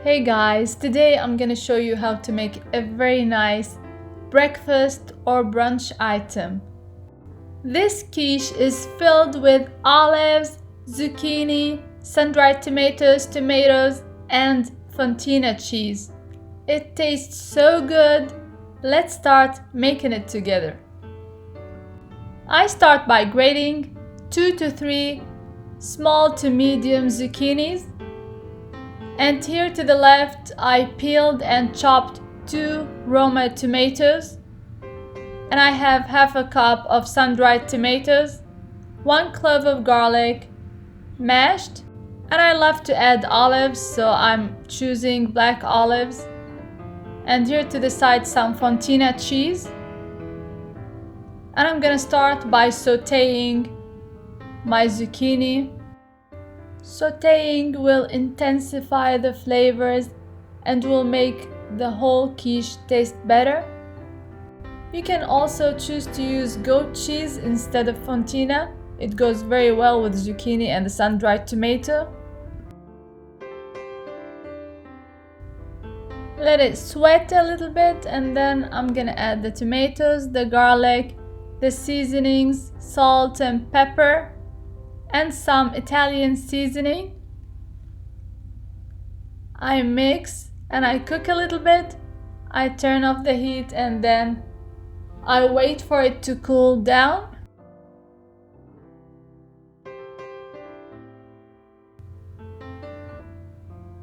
Hey guys, today I'm gonna show you how to make a very nice breakfast or brunch item. This quiche is filled with olives, zucchini, sun-dried tomatoes, and fontina cheese. It tastes so good. Let's start making it together. I start by grating 2 to 3 small to medium zucchinis. And here to the left, I peeled and chopped 2 Roma tomatoes. And I have half a cup of sun-dried tomatoes, 1 clove of garlic, mashed. And I love to add olives, so I'm choosing black olives. And here to the side, some fontina cheese. And I'm gonna start by sauteing my zucchini. Sauteing will intensify the flavors and will make the whole quiche taste better. You can also choose to use goat cheese instead of fontina. It goes very well with zucchini and the sun-dried tomato. Let it sweat a little bit and then I'm gonna add the tomatoes, the garlic, the seasonings, salt and pepper, and some Italian seasoning. I mix and I cook a little bit. I turn off the heat and then I wait for it to cool down.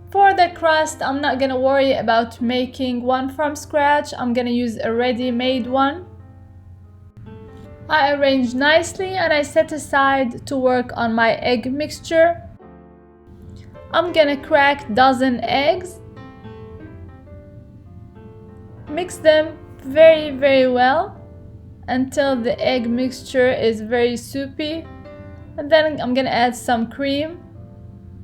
For the crust, I'm not gonna worry about making one from scratch. I'm gonna use a ready-made one. I arrange nicely and I set aside to work on my egg mixture. I'm gonna crack dozen eggs. Mix them very well until the egg mixture is very soupy. And then I'm gonna add some cream.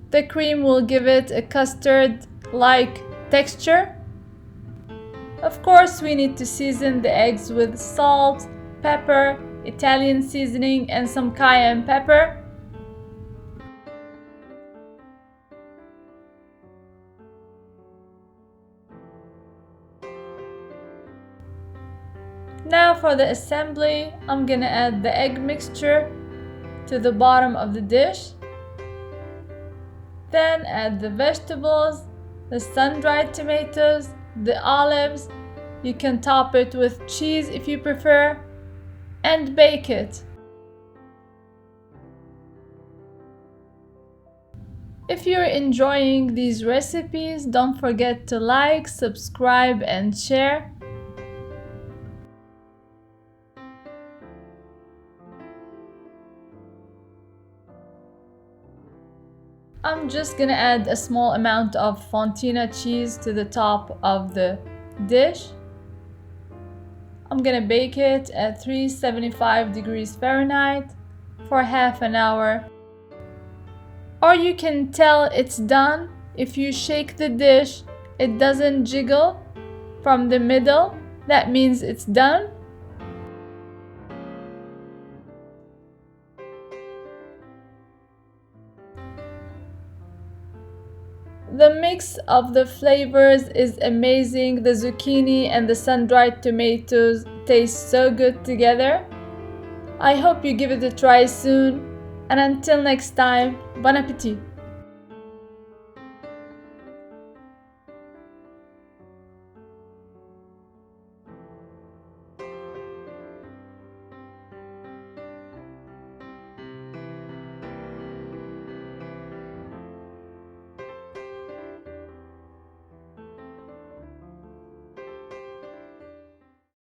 The cream will give it a custard-like texture. Of course, we need to season the eggs with salt, pepper, Italian seasoning, and some cayenne pepper. Now for the assembly, I'm gonna add the egg mixture to the bottom of the dish. Then add the vegetables, the sun-dried tomatoes, the olives. You can top it with cheese if you prefer, and bake it. If you're enjoying these recipes, don't forget to like, subscribe, and share. I'm just gonna add a small amount of fontina cheese to the top of the dish. I'm gonna bake it at 375 degrees Fahrenheit for half an hour. Or you can tell it's done if you shake the dish, it doesn't jiggle from the middle. That means it's done. The mix of the flavors is amazing. The zucchini and the sun-dried tomatoes taste so good together. I hope you give it a try soon. And until next time, bon appétit!